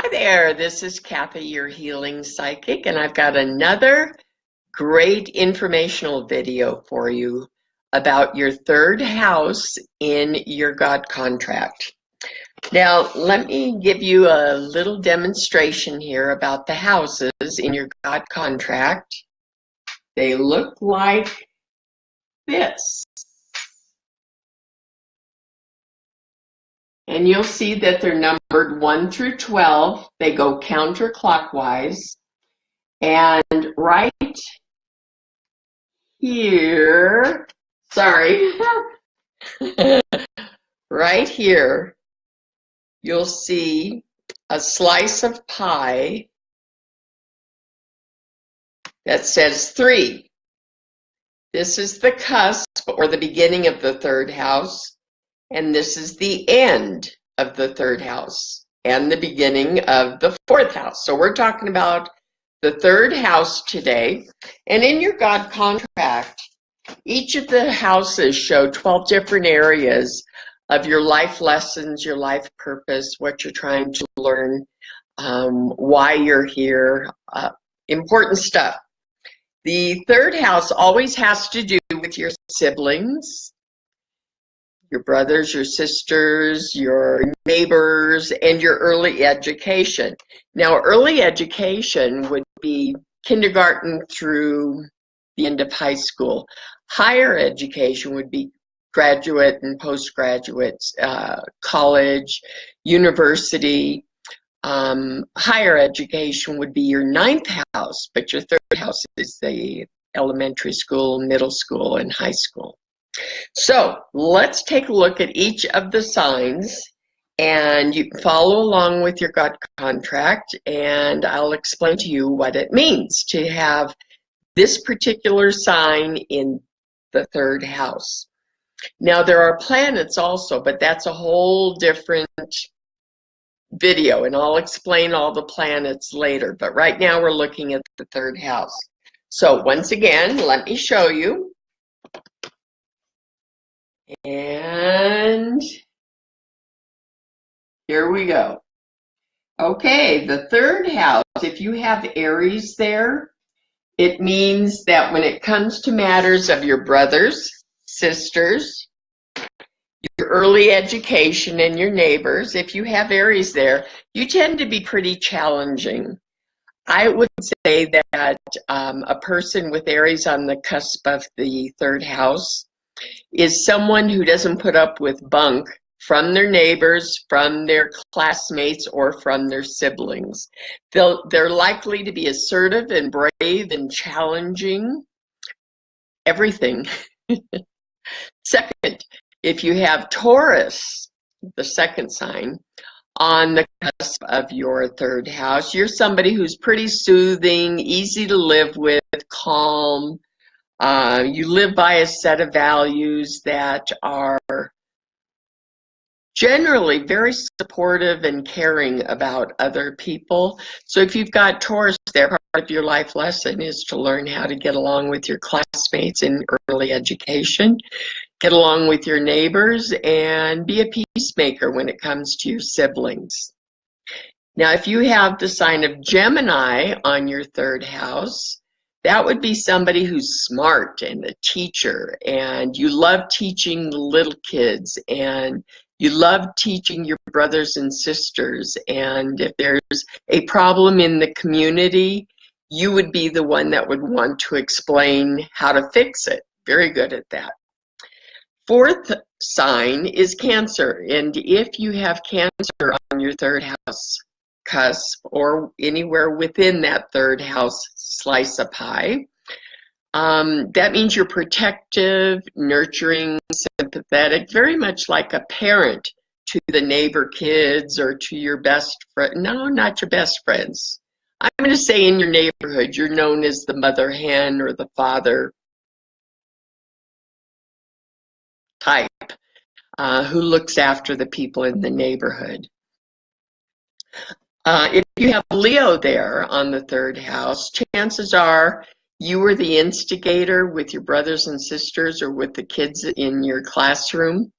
Hi there, this is Kathy, your healing psychic, and I've got another great informational video for you about your third house in your God contract. Now, let me give you a little demonstration here about the houses in your God contract. They look like this. And you'll see that they're numbered 1 through 12. They go counterclockwise. And right here, sorry, right here, you'll see a slice of pie that says 3. This is the cusp or the beginning of the third house, and this is the end of the third house and the beginning of the fourth house. So we're talking about the third house today. And in your God contract, each of the houses show 12 different areas of your life lessons, your life purpose, what you're trying to learn, why you're here, important stuff. The third house always has to do with your siblings, your brothers, your sisters, your neighbors, and your early education. Now, early education would be kindergarten through the end of high school. Higher education would be graduate and postgraduate, college, university. Higher education would be your 9th house, but your 3rd house is the elementary school, middle school, and high school. So let's take a look at each of the signs, and you can follow along with your God contract, and I'll explain to you what it means to have this particular sign in the 3rd house. Now, there are planets also, but that's a whole different video, and I'll explain all the planets later. But right now, we're looking at the 3rd house. So once again, let me show you. And here we go. Okay, the 3rd house, if you have Aries there, it means that when it comes to matters of your brothers, sisters, your early education, and your neighbors, if you have Aries there, you tend to be pretty challenging. I would say that a person with Aries on the cusp of the 3rd house is someone who doesn't put up with bunk from their neighbors, from their classmates, or from their siblings. They're likely to be assertive and brave and challenging everything. Second, if you have Taurus, the 2nd sign, on the cusp of your 3rd house, you're somebody who's pretty soothing, easy to live with, calm. You live by a set of values that are generally very supportive and caring about other people. So if you've got Taurus there, part of your life lesson is to learn how to get along with your classmates in early education, get along with your neighbors, and be a peacemaker when it comes to your siblings. Now, if you have the sign of Gemini on your 3rd house, that would be somebody who's smart and a teacher, and you love teaching little kids, and you love teaching your brothers and sisters, and if there's a problem in the community, you would be the one that would want to explain how to fix it. Very good at that. 4th sign is Cancer, and if you have Cancer on your 3rd house cusp or anywhere within that 3rd house slice of pie, that means you're protective, nurturing, sympathetic, very much like a parent to the neighbor kids or to your best friend. No, not your best friends. I'm going to say in your neighborhood, you're known as the mother hen or the father type who looks after the people in the neighborhood. If you have Leo there on the 3rd house, chances are you were the instigator with your brothers and sisters or with the kids in your classroom.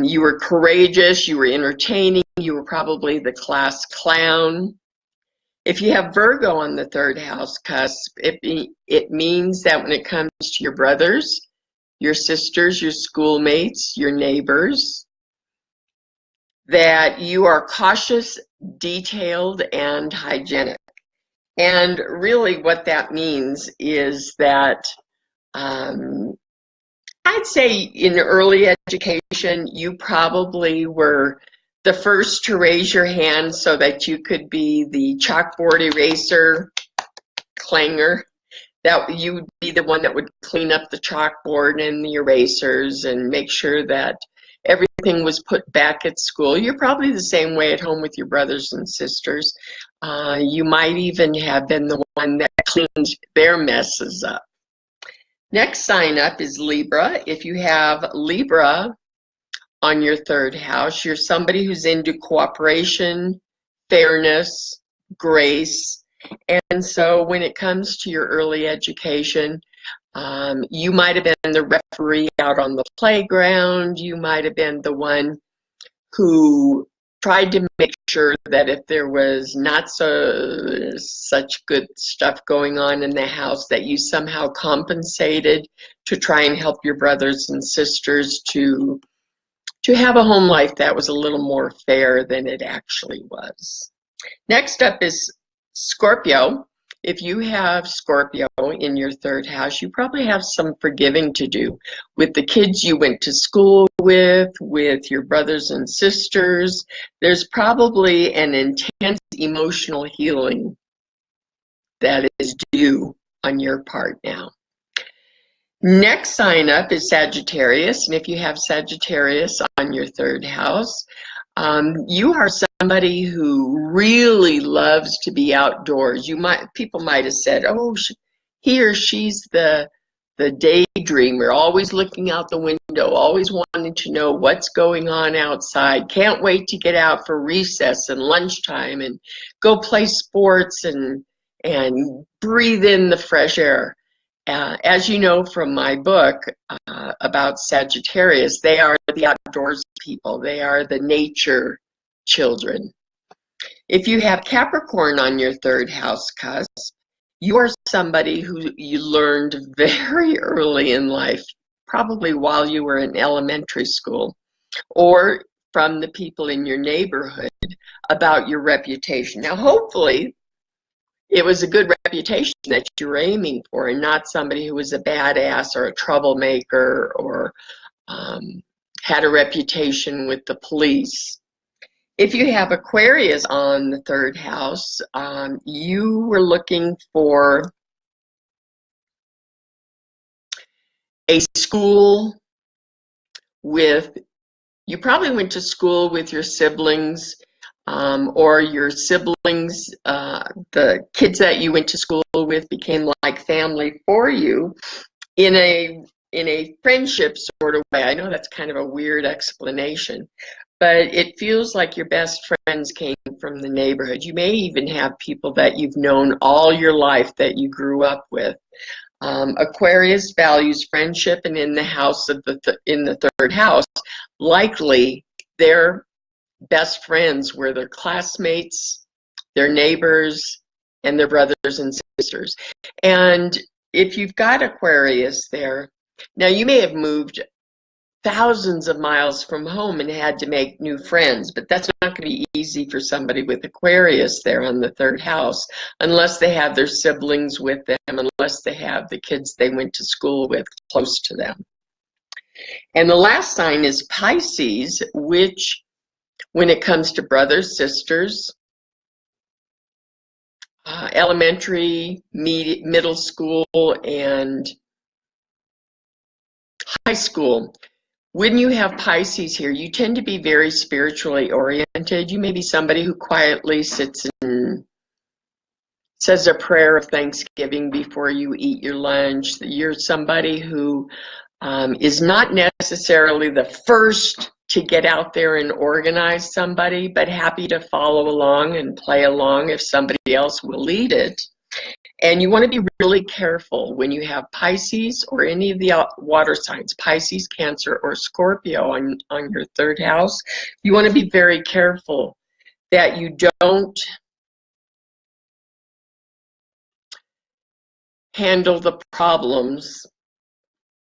You were courageous, you were entertaining, you were probably the class clown. If you have Virgo on the third house cusp, it means that when it comes to your brothers, your sisters, your schoolmates, your neighbors, that you are cautious, detailed, and hygienic. And really what that means is that I'd say in early education, you probably were the first to raise your hand so that you could be the chalkboard eraser clanger, that you would be the one that would clean up the chalkboard and the erasers and make sure that everything was put back at school. You're probably the same way at home with your brothers and sisters. You might even have been the one that cleaned their messes up. Next sign up is Libra. If you have Libra on your third house, you're somebody who's into cooperation, fairness, grace. And so when it comes to your early education, you might have been the referee out on the playground. You might have been the one who tried to make sure that if there was not such good stuff going on in the house, that you somehow compensated to try and help your brothers and sisters to have a home life that was a little more fair than it actually was. Next up is Scorpio. If you have Scorpio in your third house, you probably have some forgiving to do with the kids you went to school with your brothers and sisters. There's probably an intense emotional healing that is due on your part now. Next sign up is Sagittarius, and if you have Sagittarius on your third house, you are somebody who really loves to be outdoors. People might have said, "Oh, he or she's the daydreamer, always looking out the window, always wanting to know what's going on outside. Can't wait to get out for recess and lunchtime and go play sports and breathe in the fresh air." As you know from my book about Sagittarius, they are the outdoors people. They are the nature children. If you have Capricorn on your third house cusp, you are somebody who you learned very early in life, probably while you were in elementary school, or from the people in your neighborhood about your reputation. Now, hopefully, it was a good reputation that you were aiming for and not somebody who was a badass or a troublemaker or had a reputation with the police. If you have Aquarius on the third house, you were looking for a school you probably went to school with your siblings, or your siblings, the kids that you went to school with became like family for you in a friendship sort of way. I know that's kind of a weird explanation, but it feels like your best friends came from the neighborhood. You may even have people that you've known all your life that you grew up with. Aquarius values friendship, and in the house of in the third house, likely their best friends were their classmates, their neighbors, and their brothers and sisters. And if you've got Aquarius there, now you may have moved thousands of miles from home and had to make new friends, but that's not going to be easy for somebody with Aquarius there on the third house, unless they have their siblings with them, unless they have the kids they went to school with close to them. And the last sign is Pisces, which, when it comes to brothers, sisters, elementary, middle school, and high school, when you have Pisces here, you tend to be very spiritually oriented. You may be somebody who quietly sits and says a prayer of thanksgiving before you eat your lunch. You're somebody who is not necessarily the first to get out there and organize somebody, but happy to follow along and play along if somebody else will lead it. And you want to be really careful when you have Pisces or any of the water signs, Pisces, Cancer, or Scorpio on your third house. You want to be very careful that you don't handle the problems.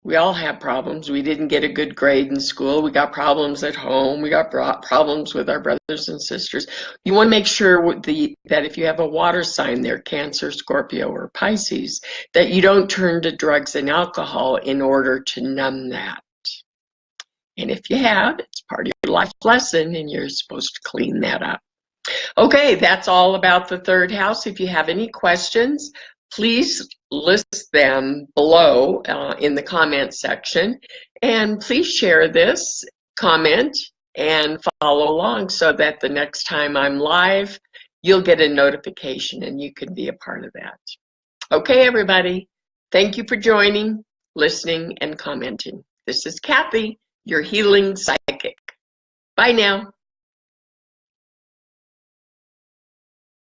We all have problems. We didn't get a good grade in school. We got problems at home. We got problems with our brothers and sisters. You want to make sure that if you have a water sign there, Cancer, Scorpio, or Pisces, that you don't turn to drugs and alcohol in order to numb that. And if you have, it's part of your life lesson and you're supposed to clean that up. Okay, that's all about the third house. If you have any questions, please list them below in the comment section. And please share this, comment, and follow along so that the next time I'm live, you'll get a notification and you can be a part of that. Okay, everybody. Thank you for joining, listening, and commenting. This is Kathy, your healing psychic. Bye now.